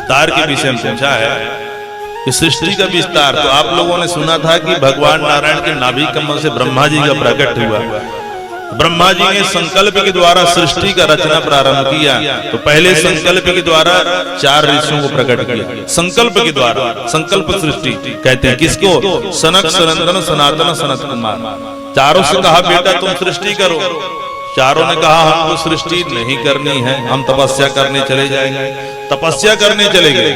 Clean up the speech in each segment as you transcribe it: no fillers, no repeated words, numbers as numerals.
विस्तार के विषय में पूछा है कि सृष्टि का विस्तार। तो आप लोगों ने सुना था कि भगवान नारायण के नाभि कमल से ब्रह्मा जी का प्रकट हुआ। ब्रह्मा जी ने संकल्प के द्वारा सृष्टि का रचना प्रारंभ किया। तो पहले संकल्प के द्वारा 4 ऋषियों को प्रकट किया। संकल्प के द्वारा, संकल्प सृष्टि कहते हैं किसको? सनक, सनंदन, सनातन, सनत कुमार। चारों से कहा बेटा तुम सृष्टि करो। चारों ने कहा हमको सृष्टि नहीं करनी है, हम तपस्या करने चले जाएंगे। तपस्या करने चले गए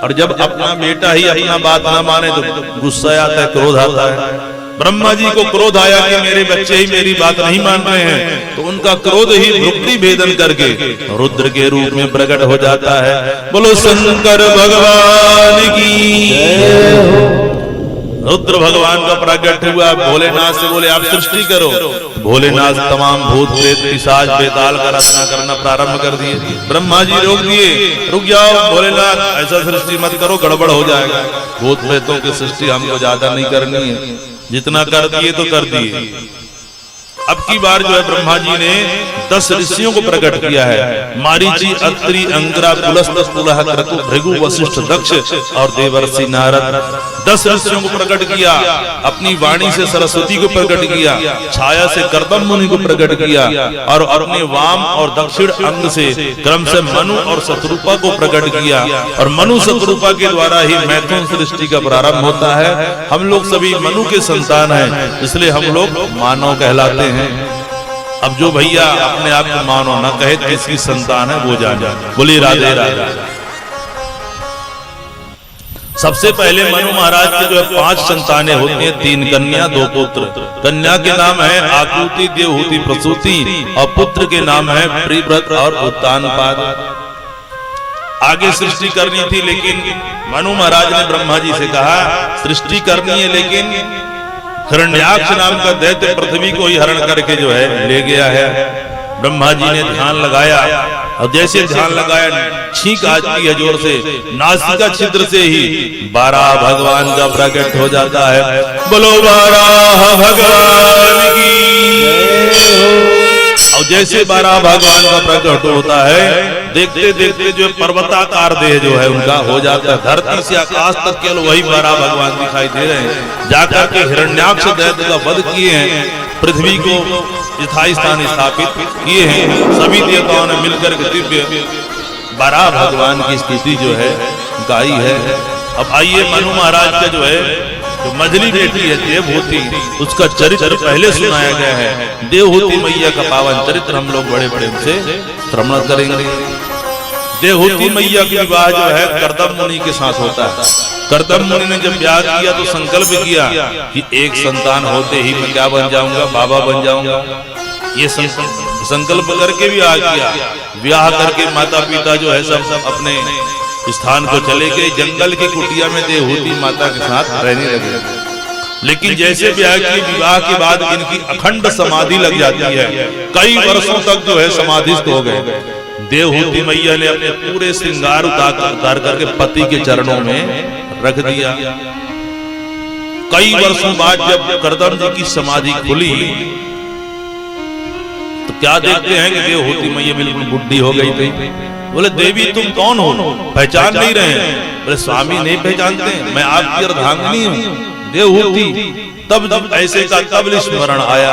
और जब अपना बेटा ही अपना बात ना माने तो गुस्सा आता है, क्रोध आता है। ब्रह्मा जी को क्रोध आया कि मेरे बच्चे ही मेरी बात नहीं मान रहे हैं, तो उनका क्रोध ही भुक्ति भेदन करके रुद्र के रूप में प्रकट हो जाता है। बोलो शंकर भगवान की। रुद्र भगवान का प्रकट हुआ। भोलेनाथ से बोले आप सृष्टि करो। भोलेनाथ तमाम भूत प्रेत पिशाच बेताल का रचना करना प्रारंभ कर दिए। ब्रह्मा जी रोक दिए, रुक जाओ भोलेनाथ, ऐसा सृष्टि मत करो, गड़बड़ हो जाएगा। भूत प्रेतों की सृष्टि हमको ज्यादा नहीं करनी है, जितना कर दिए तो कर दिए। अब की बार जो है ब्रह्मा जी ने 10 ऋषियों को प्रकट किया है। मारीची, अत्रि, अंगिरा, पुलस्त्य, पुलह, क्रतु, भृगु, वशिष्ठ, दक्ष और देवर्षि नारद। 10 ऋषियों को प्रकट किया। अपनी वाणी से सरस्वती को प्रकट किया, छाया से कर्दम मुनि को प्रकट किया और अपने वाम और दक्षिण अंग से क्रम से मनु और शत्रुपा को प्रकट किया। और मनु शत्रुपा के द्वारा ही मैथुन सृष्टि का प्रारंभ होता है। हम लोग सभी मनु के संतान हैं, इसलिए हम लोग मानव कहलाते हैं। अब जो भैया अपने आप को मानो न कहे किसकी संतान है वो जाने। बोली राधे राधे। सबसे पहले मनु महाराज के जो है 5 संतानें होती हैं, 3 कन्या 2 पुत्र। कन्या के नाम है आकुति, देवहूति, प्रसूति और पुत्र के नाम है प्रिव्रत और उत्तानपाद। आगे सृष्टि करनी थी, लेकिन मनु महाराज ने ब्रह्मा जी से कहा सृष्टि करनी है, लेकिन हिरण्याक्ष नाम का दैत्य पृथ्वी को ही हरण करके जो है ले गया है। ब्रह्मा जी ने ध्यान लगाया और जैसे ध्यान लगाया छींक आती है जोर से, नासिका छिद्र से ही 12 भगवान का प्रकट हो जाता है। बोलो 12 भगवान की। और जैसे 12 भगवान का प्रकट होता है, देखते देखते जो पर्वताकार देह जो है उनका हो जाता है। धरती से आकाश तक केवल वही 12 भगवान दिखाई दे रहे हैं। जाकर के हिरण्याक्ष दैत्य का वध किए हैं, पृथ्वी को यथाई स्थान स्थापित किए हैं। सभी देवताओं ने मिलकर के दिव्य 12 भगवान की स्थिति जो है गाई है। अब आइए मनु महाराज का जो है जो मझली बेटी है देवहूति, उसका चरित्र पहले सुनाया गया है। देवहूति मैया का पावन चरित्र हम लोग बड़े प्रेम से श्रवण करेंगे। देवहूति मैया का विवाह जो है कर्दम मुनि के साथ होता है। कर्दम मुनि ने जब ब्याह किया तो संकल्प किया कि एक संतान होते ही मैं क्या बन जाऊंगा, बाबा बन जाऊंगा। ये संकल्प करके ब्याह किया। ब्याह करके माता पिता जो है सब अपने स्थान को चले गए। जंगल की कुटिया में देवहूति माता के साथ रहने लगे। लेकिन जैसे ब्याह की विवाह के बाद इनकी अखंड समाधि लग जाती है। कई वर्षों तक जो है समाधिस्थ हो गए। देवहूति मैया ने अपने पूरे श्रृंगार उतार करके पति के चरणों में रख दिया। कई वर्षों बाद जब कर्दम जी की समाधि खुली तो क्या देखते हैं कि देवहूति मैया बिल्कुल बुढ़ी हो गई थी। बोले देवी तुम कौन हो, पहचान नहीं रहे हैं। बोले स्वामी नहीं पहचानते, मैं आपकी अर्धांगिनी हूँ देवहूति। तब ऐसे का तब स्मरण आया।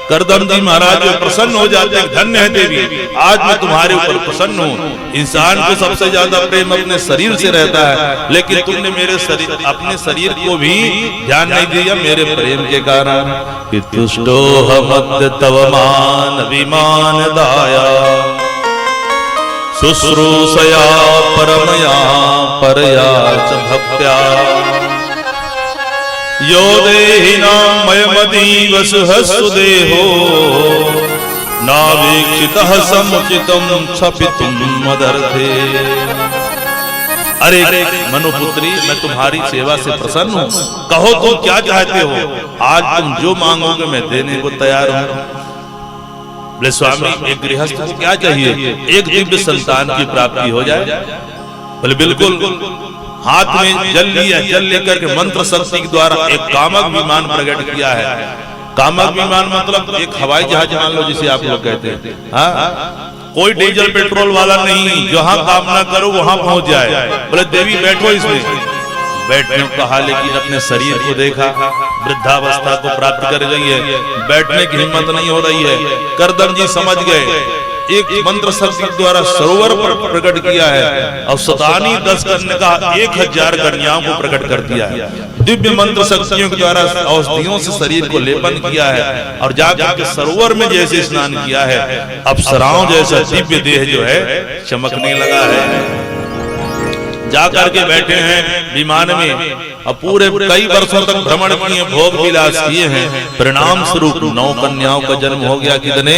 कर्दम जी महाराज प्रसन्न हो जाते हैं, धन्य है देवी, आज मैं तुम्हारे ऊपर प्रसन्न हूँ। इंसान को सबसे ज्यादा प्रेम अपने शरीर से रहता है, लेकिन तुमने मेरे शरीर अपने शरीर को भी ध्यान नहीं दिया मेरे प्रेम के कारण। कि तुष्टो हमद्य तव मान विमान दाया, शुश्रूषया परमया परया च भक्त्या, यो देहिनां मयमदीव सुहसुदेहो, नावीक्षितः समुचितं क्षपितुं मदर्थे। अरे मनुपुत्री, मैं तुम्हारी सेवा से प्रसन्न हूँ। कहो तुम क्या चाहते हो, आज तुम जो मांगोगे मैं देने को तैयार हूँ। बोले स्वामी एक गृहस्थ को क्या चाहिए, एक दिव्य संतान की प्राप्ति हो जाए। बोले बिल्कुल। हाथ में जल लिया, जल लेकर के मंत्र शक्ति के द्वारा एक कामक विमान प्रकट किया है। कामक विमान मतलब एक हवाई जहाज मान लो जिसे आप लोग कहते हैं। हाँ, कोई डीजल पेट्रोल वाला नहीं, जहां कामना करो वहां पहुंच जाए। बोले देवी बैठो इसमें, बैठने को कहा, लेकिन अपने शरीर को देखा, वृद्धावस्था को प्राप्त कर गई है, बैठने की हिम्मत नहीं हो रही है। करदम जी समझ गए, एक मंत्र शक्ति द्वारा सरोवर पर प्रकट किया है और शतानी 10 करने का 1000 कन्याओं को प्रकट कर दिया है। दिव्य मंत्र शक्तियों के द्वारा औषधियों से शरीर को लेपन किया है और जाकर के सरोवर में जैसे स्नान किया है, अप्सराओं जैसा दिव्य देह जो है चमकने लगा है। जाकर के बैठे हैं विमान में और पूरे कई वर्षों तक भ्रमण किए, भोग विलास किए हैं। परिणाम स्वरूप 9 कन्याओं का जन्म हो गया। कितने?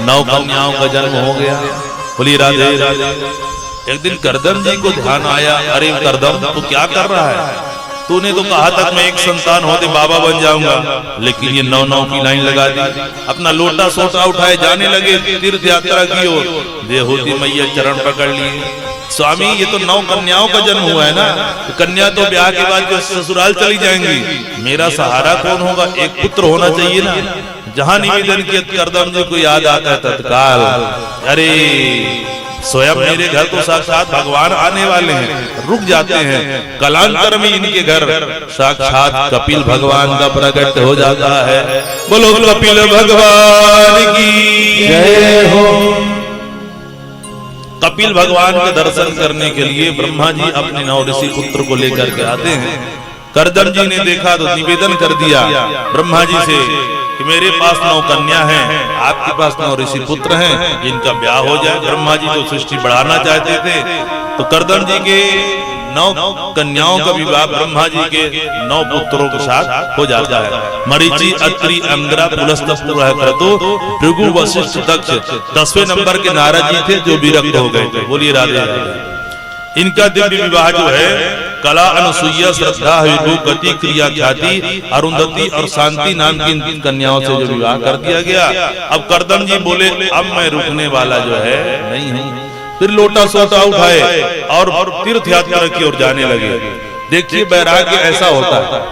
9 कन्याओं का जन्म हो गया। बोलिए राधे राधे। एक दिन करदम जी को ध्यान आया, अरे करदम तू क्या कर रहा है? तूने तो कहा था मैं एक संतान होते बाबा बन जाऊंगा, लेकिन ये 9 की लाइन लगा दी। अपना लोटा सोटा उठाए जाने लगे तीर्थ यात्रा की ओर। देवहूति मैया चरण पकड़ लिए। स्वामी ये तो 9 कन्याओं का जन्म हुआ है ना, तो कन्या तो ब्याह के बाद जो ससुराल चली जाएंगी, मेरा सहारा कौन होगा? एक पुत्र होना चाहिए ना। जहां निवेदन किया करदम जी को याद आता है तत्काल, अरे स्वयं मेरे घर तो साक्षात भगवान आने वाले हैं। रुक जाते हैं, कलांतर में इनके घर साक्षात कपिल भगवान का प्रकट हो जाता है। बोलो कपिल भगवान की जय हो। कपिल भगवान के दर्शन करने के लिए ब्रह्मा जी अपने 9 ऋषि पुत्र को लेकर के आते हैं। करदम जी ने देखा तो निवेदन कर दिया ब्रह्मा जी से कि मेरे पास 9 कन्या हैं, आपके पास 9 ऋषि पुत्र हैं, जिनका ब्याह हो जाए। ब्रह्मा जी तो सृष्टि बढ़ाना चाहते थे, तो करदम जी के 9 कन्याओं का विवाह ब्रह्मा जी के 9 पुत्रों के साथ हो जाता है। मरीचि, अत्रि, अंगरा, पुलस्त्य, क्रतु, भृगु, वशिष्ठ, दक्ष 10वें नंबर के नारद जी थे जो विरक्त हो गए थे। बोलिए राधे राधे। इनका दिव्य विवाह जो है कला, अनुसुईया, श्रद्धा, विभु, गति, क्रिया, ख्याति, अरुंधति और शांति नाम की कन्याओं से जो विवाह कर दिया गया। अब करदम जी बोले अब मैं रुकने वाला जो है नहीं हूं। फिर लोटा सोटा उठाए और तीर्थ यात्रा की ओर जाने लगे। देखिए वैराग्य ऐसा होता है,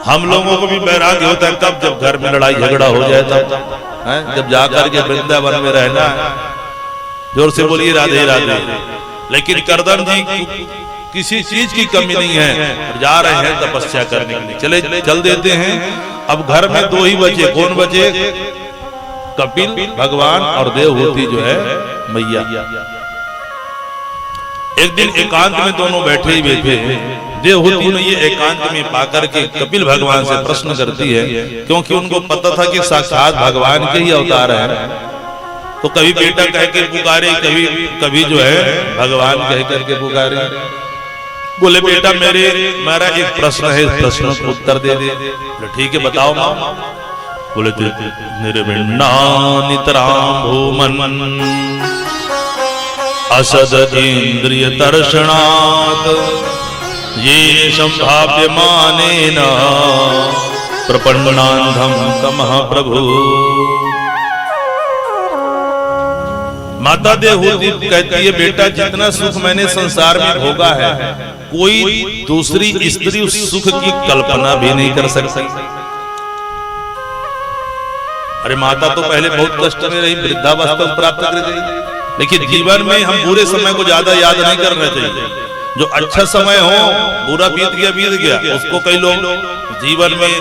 हम लोगों को भी वैराग्य होता है तब जब घर में लड़ाई झगड़ा हो जाए, तब जब जाकर के वृंदावन में रहना है। जोर से बोलिए राधे राधे। लेकिन करदम जी किसी चीज की कमी नहीं है, जा रहे हैं तपस्या करने के लिए। चल देते हैं। अब घर में 2 ही बचे। कौन बचे? कपिल भगवान और देवहूति जो है मैया। एक दिन एकांत में दोनों बैठे ही बैठे, देवहूति ने ये एकांत में पाकर के कपिल भगवान से प्रश्न करती है, क्योंकि उनको पता था कि साक्षात भगवान के ही अवतार है। तो कभी बेटा कह के पुकारे, कभी जो है भगवान कह करके पुकारे। बोले बेटा मेरा एक प्रश्न है, इस प्रश्न को उत्तर दे दे। ठीक है बताओ मां। बोले निर्विण्णा नितराम भूमन असद इंद्रिय दर्शनात् ये संभाव्य मानेन प्रपन्नांधम कमः प्रभु। माता देवहूति कहती है बेटा जितना सुख मैंने संसार में भोगा है, कोई दूसरी स्त्री उस सुख की कल्पना भी नहीं कर सकती। अरे माता तो पहले बहुत कष्ट में रही, वृद्धावस्था प्राप्त कर गई, लेकिन जीवन में हम बुरे समय को ज्यादा याद नहीं करना चाहिए। जो अच्छा समय हो, बुरा बीत गया उसको कई लोग जीवन में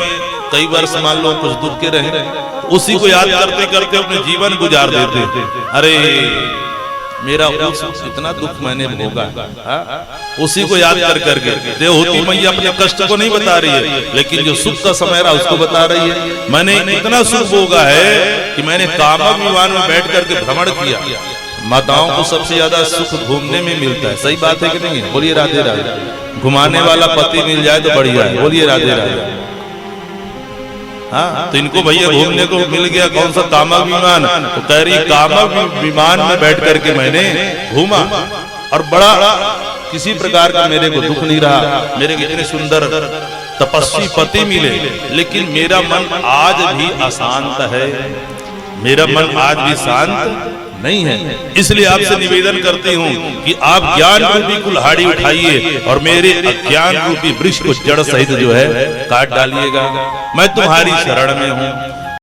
कई वर्ष मान लो कुछ दुख के रहे, उसी को याद करते करते अपने जीवन गुजार देते। अरे मेरा इतना दुख मैंने भोगा, उसी को याद कर करके देवहूति मैया अपने कष्ट को नहीं बता रही है, लेकिन जो सुख का समय रहा उसको बता रही है। मैंने इतना सुख भोगा है कि मैंने कामक विमान में बैठ करके भ्रमण किया। माताओं को सबसे ज्यादा सुख घूमने में मिलता है, सही बात है कि नहीं? बोलिए राधे राधे। घुमाने वाला पति मिल जाए तो बढ़िया है। बोलिए राधे राधे। हाँ, तो इनको भैया घूमने को मिल गया। कौन सा? कामक विमान। तो कह रही कामक विमान में बैठ करके मैंने घूमा और बड़ा किसी प्रकार का मेरे को दुख नहीं रहा। मेरे को इतने सुंदर तपस्वी पति मिले, लेकिन मेरा मन आज भी अशांत है, मेरा मन आज भी शांत नहीं है। इसलिए आपसे निवेदन करती हूँ कि आप ज्ञान रूपी कुल्हाड़ी उठाइए और मेरे अज्ञान रूपी वृक्ष को जड़ सहित जो है काट डालिएगा। मैं तुम्हारी शरण में हूँ।